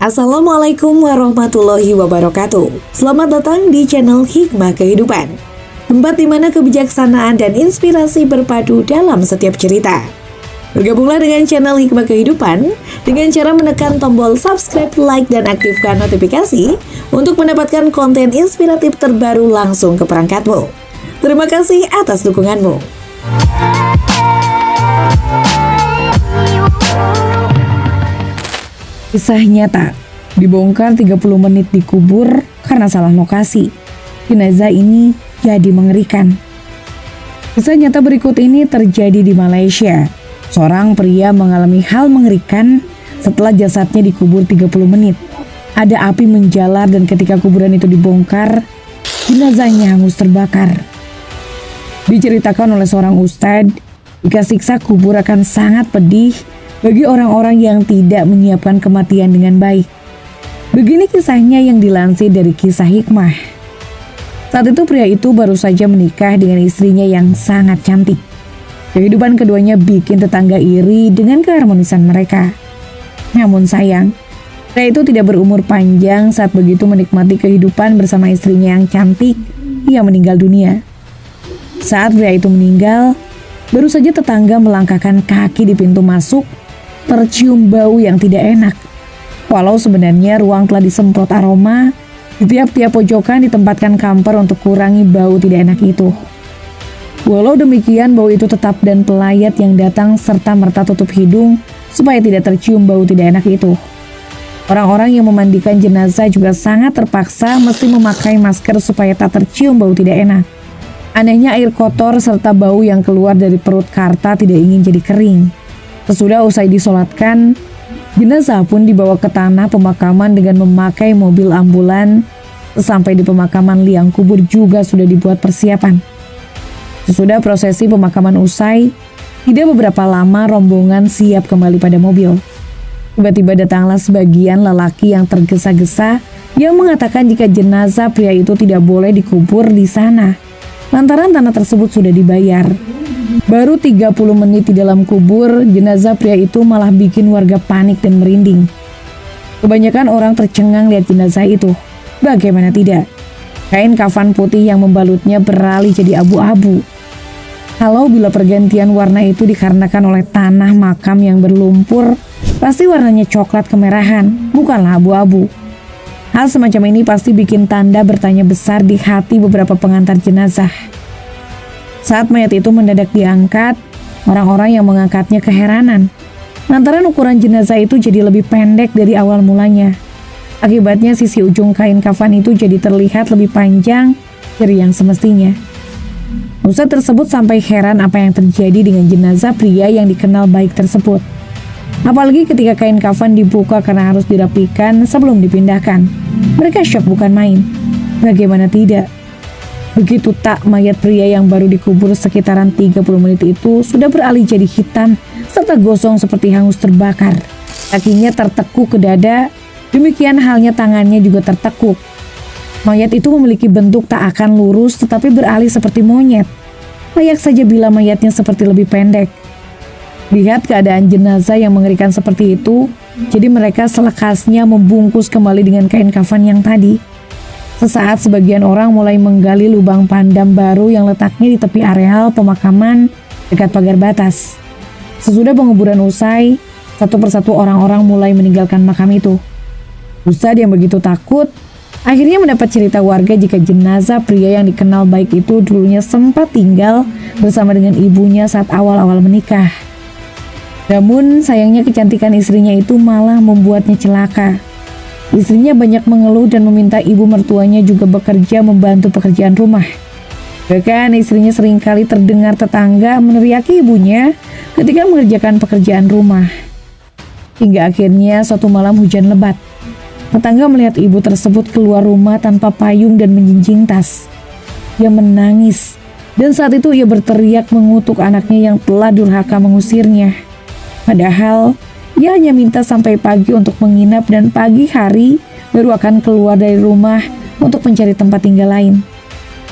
Assalamualaikum warahmatullahi wabarakatuh. Selamat datang di channel Hikmah Kehidupan, tempat di mana kebijaksanaan dan inspirasi berpadu dalam setiap cerita. Bergabunglah dengan channel Hikmah Kehidupan dengan cara menekan tombol subscribe, like, dan aktifkan notifikasi untuk mendapatkan konten inspiratif terbaru langsung ke perangkatmu. Terima kasih atas dukunganmu. Kisah nyata, dibongkar 30 menit dikubur karena salah lokasi. Jenazah ini jadi mengerikan. Kisah nyata berikut ini terjadi di Malaysia. Seorang pria mengalami hal mengerikan setelah jasadnya dikubur 30 menit. Ada api menjalar dan ketika kuburan itu dibongkar, jenazahnya hangus terbakar. Diceritakan oleh seorang ustadz, jika siksa kubur akan sangat pedih bagi orang-orang yang tidak menyiapkan kematian dengan baik. Begini kisahnya yang dilansir dari Kisah Hikmah. Saat itu pria itu baru saja menikah dengan istrinya yang sangat cantik. Kehidupan keduanya bikin tetangga iri dengan keharmonisan mereka. Namun sayang, pria itu tidak berumur panjang saat begitu menikmati kehidupan bersama istrinya yang cantik, ia meninggal dunia. Saat pria itu meninggal, baru saja tetangga melangkahkan kaki di pintu masuk, tercium bau yang tidak enak. Walau sebenarnya ruang telah disemprot aroma, di tiap-tiap pojokan ditempatkan kamper untuk kurangi bau tidak enak itu. Walau demikian, bau itu tetap dan pelayat yang datang serta-merta tutup hidung supaya tidak tercium bau tidak enak itu. Orang-orang yang memandikan jenazah juga sangat terpaksa mesti memakai masker supaya tak tercium bau tidak enak. Anehnya air kotor serta bau yang keluar dari perut Karta tidak ingin jadi kering. Sesudah usai disolatkan, jenazah pun dibawa ke tanah pemakaman dengan memakai mobil ambulan. Sampai di pemakaman liang kubur juga sudah dibuat persiapan. Sesudah prosesi pemakaman usai, tidak beberapa lama rombongan siap kembali pada mobil. Tiba-tiba datanglah sebagian lelaki yang tergesa-gesa yang mengatakan jika jenazah pria itu tidak boleh dikubur di sana, lantaran tanah tersebut sudah dibayar. Baru 30 menit di dalam kubur, jenazah pria itu malah bikin warga panik dan merinding. Kebanyakan orang tercengang lihat jenazah itu. Bagaimana tidak? Kain kafan putih yang membalutnya beralih jadi abu-abu. Kalau bila pergantian warna itu dikarenakan oleh tanah makam yang berlumpur, pasti warnanya coklat kemerahan, bukanlah abu-abu. Hal semacam ini pasti bikin tanda bertanya besar di hati beberapa pengantar jenazah. Saat mayat itu mendadak diangkat, orang-orang yang mengangkatnya keheranan. Lantaran ukuran jenazah itu jadi lebih pendek dari awal mulanya. Akibatnya sisi ujung kain kafan itu jadi terlihat lebih panjang dari yang semestinya. Ustadz tersebut sampai heran apa yang terjadi dengan jenazah pria yang dikenal baik tersebut. Apalagi ketika kain kafan dibuka karena harus dirapikan sebelum dipindahkan. Mereka syok bukan main. Bagaimana tidak? Begitu tak, mayat pria yang baru dikubur sekitaran 30 menit itu sudah beralih jadi hitam serta gosong seperti hangus terbakar. Kakinya tertekuk ke dada, demikian halnya tangannya juga tertekuk. Mayat itu memiliki bentuk tak akan lurus tetapi beralih seperti monyet. Layak saja bila mayatnya seperti lebih pendek. Lihat keadaan jenazah yang mengerikan seperti itu, jadi mereka selekasnya membungkus kembali dengan kain kafan yang tadi. Sesaat sebagian orang mulai menggali lubang pandam baru yang letaknya di tepi areal pemakaman dekat pagar batas. Sesudah penguburan usai, satu persatu orang-orang mulai meninggalkan makam itu. Ustadz yang begitu takut akhirnya mendapat cerita warga jika jenazah pria yang dikenal baik itu dulunya sempat tinggal bersama dengan ibunya saat awal-awal menikah. Namun sayangnya kecantikan istrinya itu malah membuatnya celaka. Istrinya banyak mengeluh dan meminta ibu mertuanya juga bekerja membantu pekerjaan rumah. Bahkan istrinya seringkali terdengar tetangga meneriaki ibunya ketika mengerjakan pekerjaan rumah. Hingga akhirnya suatu malam hujan lebat. Tetangga melihat ibu tersebut keluar rumah tanpa payung dan menjinjing tas. Ia menangis dan saat itu ia berteriak mengutuk anaknya yang telah durhaka mengusirnya. Padahal ia hanya minta sampai pagi untuk menginap dan pagi hari baru akan keluar dari rumah untuk mencari tempat tinggal lain.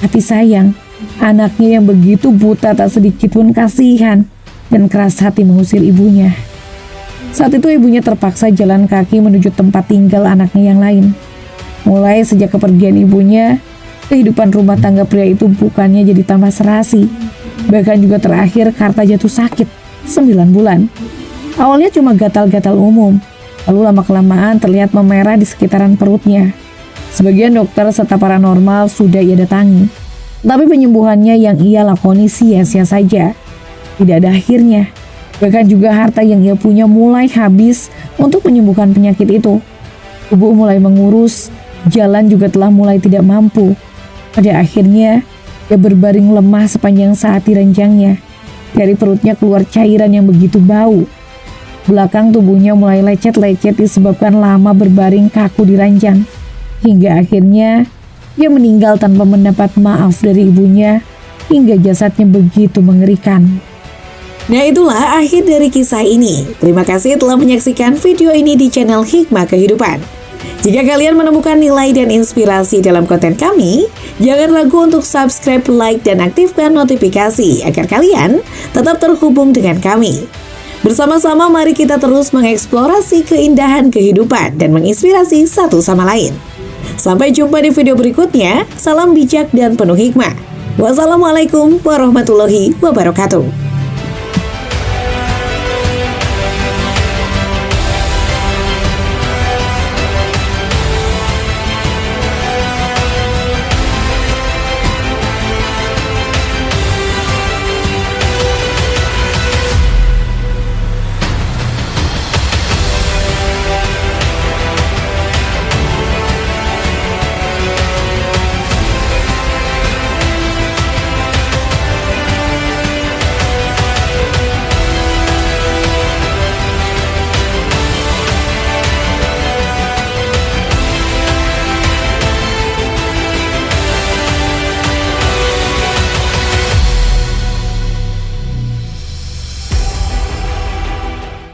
Tapi sayang, anaknya yang begitu buta tak sedikit pun kasihan dan keras hati mengusir ibunya. Saat itu ibunya terpaksa jalan kaki menuju tempat tinggal anaknya yang lain. Mulai sejak kepergian ibunya, kehidupan rumah tangga pria itu bukannya jadi tambah serasi. Bahkan juga terakhir Karta jatuh sakit 9 bulan. Awalnya cuma gatal-gatal umum, lalu lama-kelamaan terlihat memerah di sekitaran perutnya. Sebagian dokter serta paranormal sudah ia datangi, tapi penyembuhannya yang ia lakoni sia-sia saja. Tidak ada akhirnya. Bahkan juga harta yang ia punya mulai habis untuk menyembuhkan penyakit itu. Tubuh mulai mengurus, jalan juga telah mulai tidak mampu. Pada akhirnya, ia berbaring lemah sepanjang saat diranjangnya. Dari perutnya keluar cairan yang begitu bau. Belakang tubuhnya mulai lecet-lecet disebabkan lama berbaring kaku di ranjang. Hingga akhirnya ia meninggal tanpa mendapat maaf dari ibunya, hingga jasadnya begitu mengerikan. Nah, itulah akhir dari kisah ini. Terima kasih telah menyaksikan video ini di channel Hikmah Kehidupan. Jika kalian menemukan nilai dan inspirasi dalam konten kami, jangan ragu untuk subscribe, like, dan aktifkan notifikasi agar kalian tetap terhubung dengan kami. Bersama-sama mari kita terus mengeksplorasi keindahan kehidupan dan menginspirasi satu sama lain. Sampai jumpa di video berikutnya. Salam bijak dan penuh hikmah. Wassalamualaikum warahmatullahi wabarakatuh.